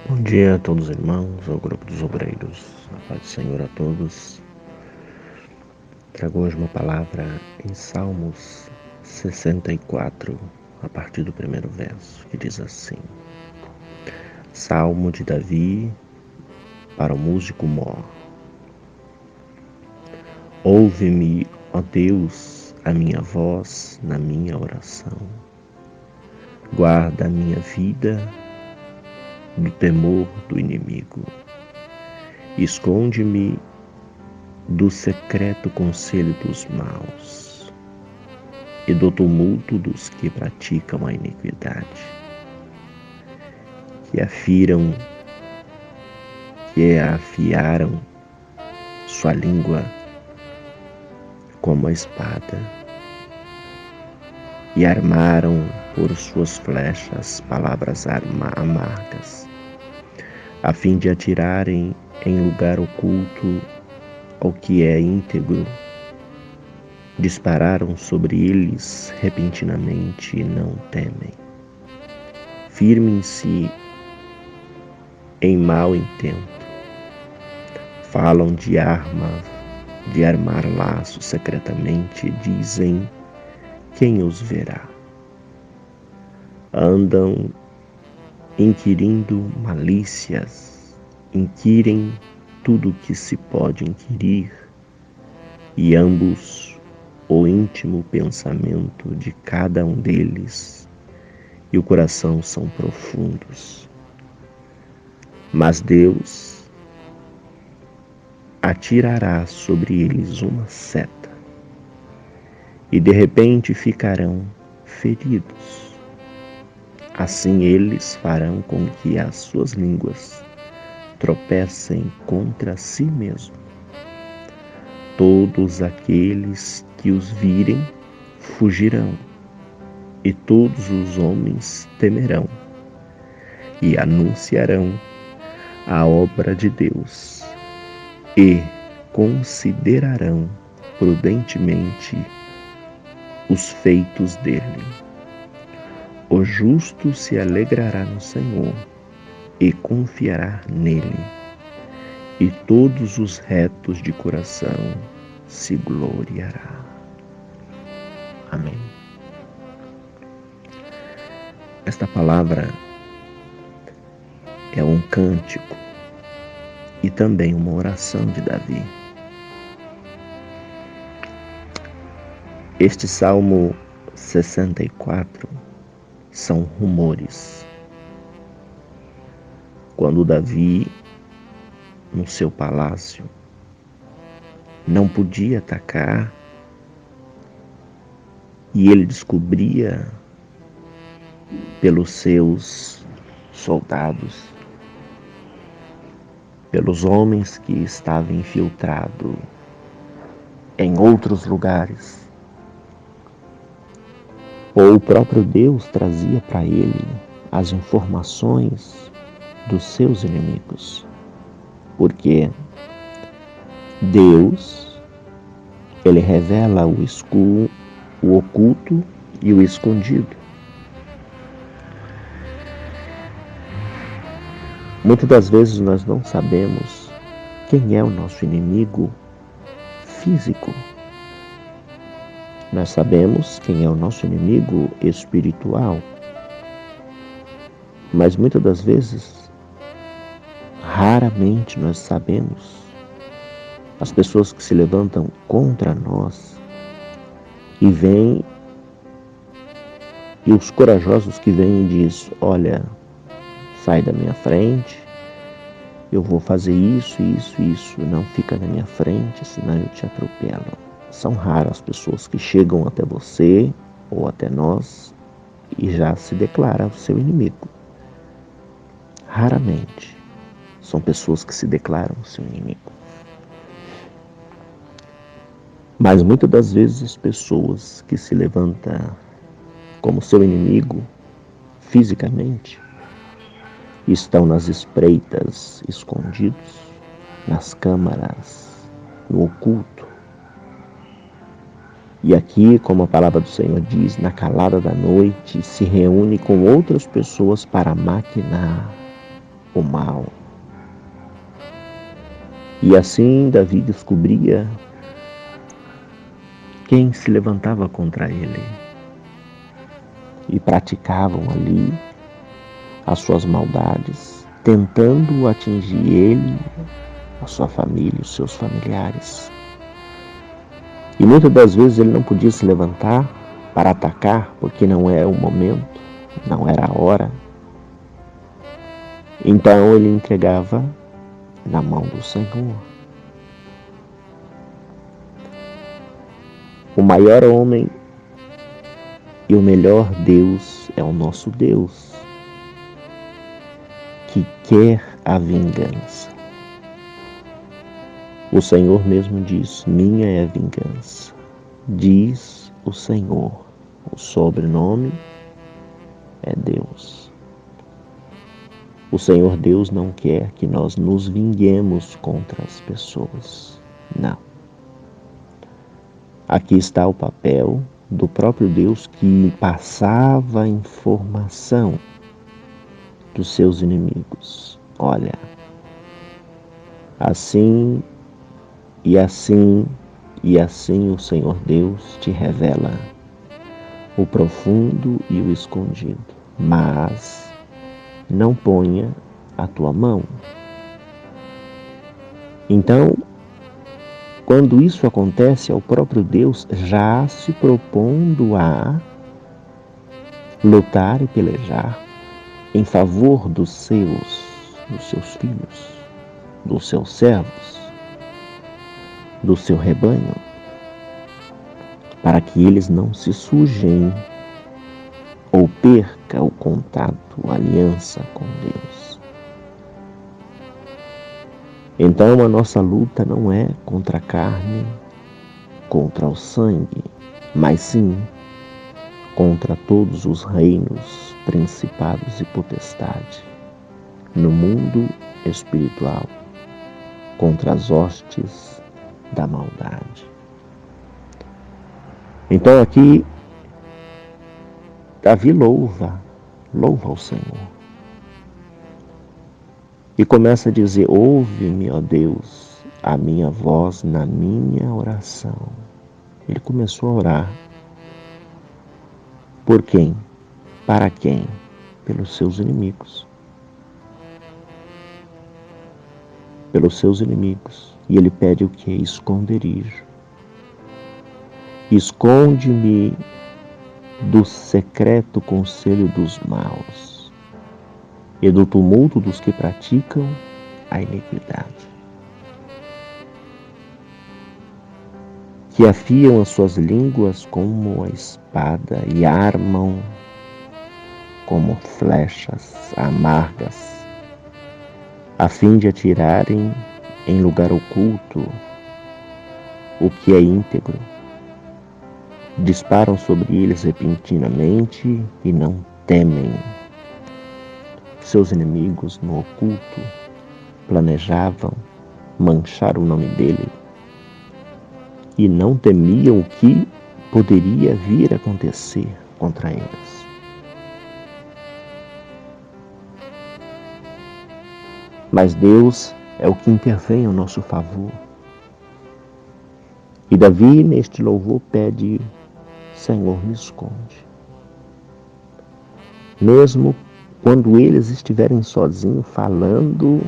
Bom dia a todos os irmãos, ao grupo dos obreiros, a paz do Senhor a todos. Trago hoje uma palavra em Salmos 64, a partir do primeiro verso, que diz assim: Salmo de Davi para o músico mor. Ouve-me, ó Deus, a minha voz na minha oração. Guarda a minha vida do temor do inimigo. Esconde-me do secreto conselho dos maus e do tumulto dos que praticam a iniquidade, que afiaram sua língua como a espada e armaram por suas flechas palavras amargas, a fim de atirarem em lugar oculto ao que é íntegro. Dispararam sobre eles repentinamente e não temem. Firmem-se em mau intento. Falam de armar laços secretamente, dizem: quem os verá? Andam inquirindo malícias, inquirem tudo o que se pode inquirir, e ambos o íntimo pensamento de cada um deles e o coração são profundos. Mas Deus atirará sobre eles uma seta, e de repente ficarão feridos. Assim eles farão com que as suas línguas tropecem contra si mesmo. Todos aqueles que os virem fugirão, e todos os homens temerão e anunciarão a obra de Deus e considerarão prudentemente os feitos dele. O justo se alegrará no Senhor e confiará nele, e todos os retos de coração se gloriará. Amém. Esta palavra é um cântico e também uma oração de Davi. Este Salmo 64 são rumores. Quando Davi, no seu palácio, não podia atacar e ele descobria pelos seus soldados, pelos homens que estavam infiltrados em outros lugares, ou o próprio Deus trazia para ele as informações dos seus inimigos, porque Deus, ele revela o oculto e o escondido. Muitas das vezes nós não sabemos quem é o nosso inimigo físico. Nós sabemos quem é o nosso inimigo espiritual, mas muitas das vezes, raramente nós sabemos as pessoas que se levantam contra nós e vêm, e os corajosos que vêm e dizem: olha, sai da minha frente, eu vou fazer isso, não fica na minha frente, senão eu te atropelo. São raras as pessoas que chegam até você ou até nós e já se declara o seu inimigo. Raramente são pessoas que se declaram o seu inimigo. Mas muitas das vezes as pessoas que se levantam como seu inimigo fisicamente estão nas espreitas, escondidos, nas câmaras, no oculto. E aqui, como a palavra do Senhor diz, na calada da noite, se reúne com outras pessoas para maquinar o mal. E assim Davi descobria quem se levantava contra ele e praticavam ali as suas maldades, tentando atingir ele, a sua família, os seus familiares. E muitas das vezes ele não podia se levantar para atacar, porque não era o momento, não era a hora. Então ele entregava na mão do Senhor. O maior homem e o melhor Deus é o nosso Deus, que quer a vingança. O Senhor mesmo diz: minha é a vingança, diz o Senhor. O sobrenome é Deus. O Senhor Deus não quer que nós nos vinguemos contra as pessoas. Não. Aqui está o papel do próprio Deus, que passava a informação dos seus inimigos. Olha, assim e assim e assim o Senhor Deus te revela o profundo e o escondido, mas não ponha a tua mão. Então, quando isso acontece, é o próprio Deus já se propondo a lutar e pelejar em favor dos seus filhos, dos seus servos, do seu rebanho, para que eles não se sujem ou perca o contato, a aliança com Deus. Então a nossa luta não é contra a carne, contra o sangue, mas sim contra todos os reinos, principados e potestades no mundo espiritual, contra as hostes da maldade. Então aqui Davi louva ao Senhor. E começa a dizer: ouve-me, ó Deus, a minha voz na minha oração. Ele começou a orar. Por quem? Para quem? Pelos seus inimigos. Pelos seus inimigos. E ele pede o que? Esconderijo. Esconde-me do secreto conselho dos maus e do tumulto dos que praticam a iniquidade, que afiam as suas línguas como a espada e armam como flechas amargas, a fim de atirarem em lugar oculto o que é íntegro. Disparam sobre eles repentinamente e não temem. Seus inimigos no oculto planejavam manchar o nome dele e não temiam o que poderia vir a acontecer contra eles. Mas Deus é o que intervém ao nosso favor. E Davi, neste louvor, pede: Senhor, me esconde. Mesmo quando eles estiverem sozinhos, falando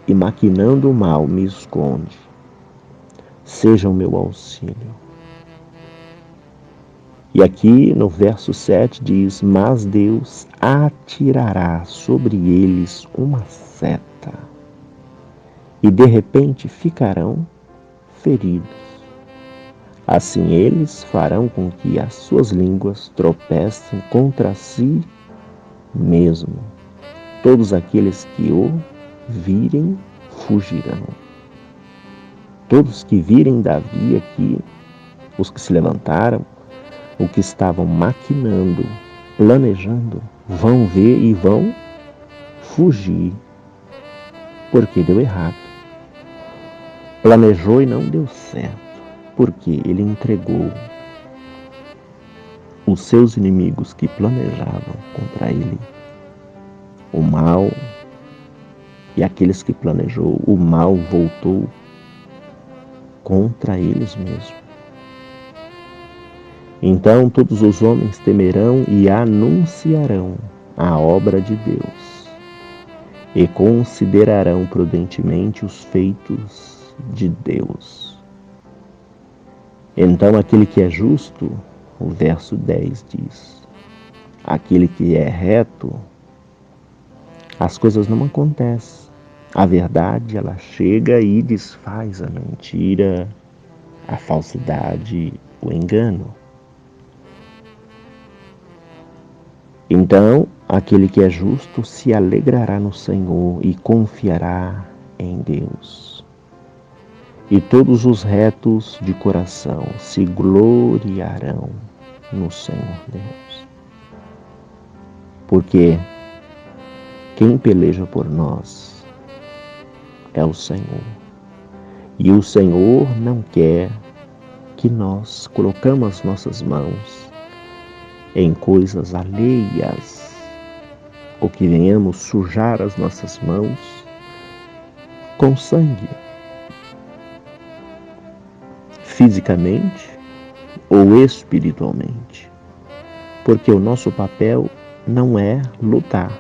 e maquinando o mal, me esconde. Seja o meu auxílio. E aqui no verso 7 diz: mas Deus atirará sobre eles uma seta, e de repente ficarão feridos. Assim eles farão com que as suas línguas tropecem contra si mesmo. Todos aqueles que o virem fugirão. Todos que virem Davi aqui, os que se levantaram, os que estavam maquinando, planejando, vão ver e vão fugir, porque deu errado. Planejou e não deu certo, porque ele entregou os seus inimigos que planejavam contra ele o mal E aqueles que planejou o mal voltou contra eles mesmos. Então todos os homens temerão e anunciarão a obra de Deus, e considerarão prudentemente os feitos de Deus. Então aquele que é justo, o verso 10 diz, aquele que é reto, as coisas não acontecem. A verdade, ela chega e desfaz a mentira, a falsidade, o engano. Então, aquele que é justo se alegrará no Senhor e confiará em Deus. E todos os retos de coração se gloriarão no Senhor Deus. Porque quem peleja por nós é o Senhor. E o Senhor não quer que nós colocamos as nossas mãos em coisas alheias, ou que venhamos sujar as nossas mãos com sangue, fisicamente ou espiritualmente, porque o nosso papel não é lutar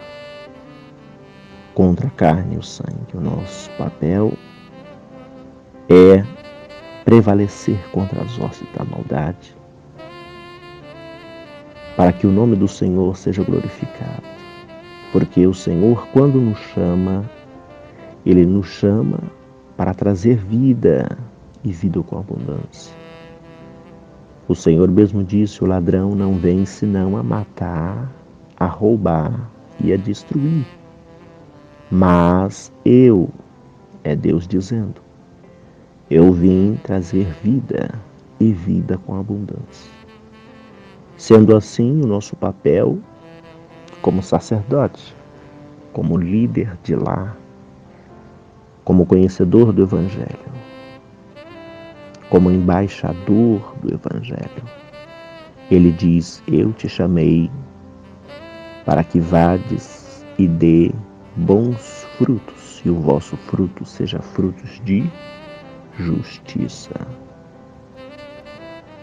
contra a carne e o sangue, o nosso papel é prevalecer contra as hostes da maldade, para que o nome do Senhor seja glorificado. Porque o Senhor, quando nos chama, Ele nos chama para trazer vida e vida com abundância. O Senhor mesmo disse, o ladrão não vem senão a matar, a roubar e a destruir. Mas eu, é Deus dizendo, eu vim trazer vida e vida com abundância. Sendo assim, o nosso papel como sacerdote, como líder de lar, como conhecedor do Evangelho, como embaixador do Evangelho. Ele diz, eu te chamei para que vades e dê bons frutos, e o vosso fruto seja frutos de justiça.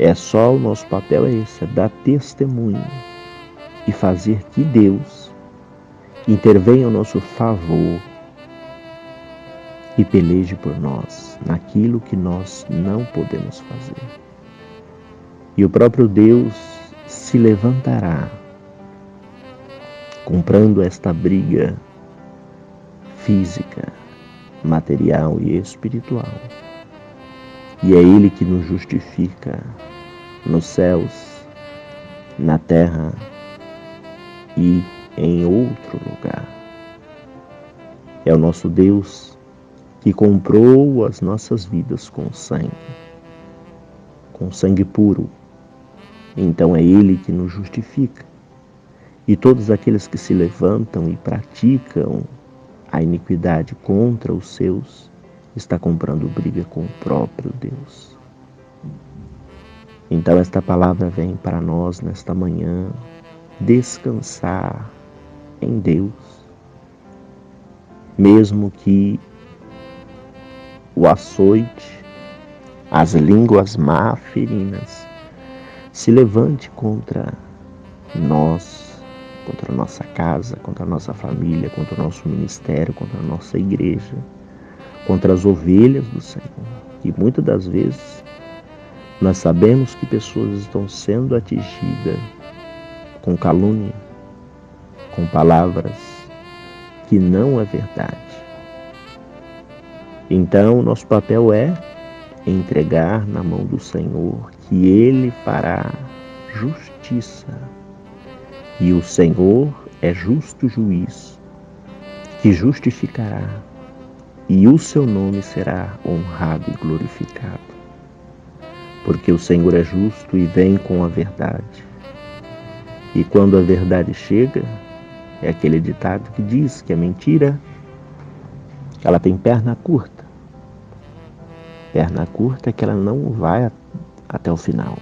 É só o nosso papel é esse, é dar testemunho e fazer que Deus intervenha ao nosso favor e peleje por nós naquilo que nós não podemos fazer. E o próprio Deus se levantará comprando esta briga física, material e espiritual. E é Ele que nos justifica nos céus, na terra e em outro lugar. É o nosso Deus que comprou as nossas vidas com sangue puro. Então é Ele que nos justifica. E todos aqueles que se levantam e praticam a iniquidade contra os seus, está comprando briga com o próprio Deus. Então esta palavra vem para nós nesta manhã, descansar em Deus, mesmo que o açoite, as línguas má-ferinas se levante contra nós, contra a nossa casa, contra a nossa família, contra o nosso ministério, contra a nossa igreja, contra as ovelhas do Senhor. E muitas das vezes nós sabemos que pessoas estão sendo atingidas com calúnia, com palavras que não é verdade. Então, nosso papel é entregar na mão do Senhor, que Ele fará justiça. E o Senhor é justo juiz, que justificará, e o seu nome será honrado e glorificado. Porque o Senhor é justo e vem com a verdade. E quando a verdade chega, é aquele ditado que diz que a mentira, ela tem perna curta. Perna curta é que ela não vai até o final.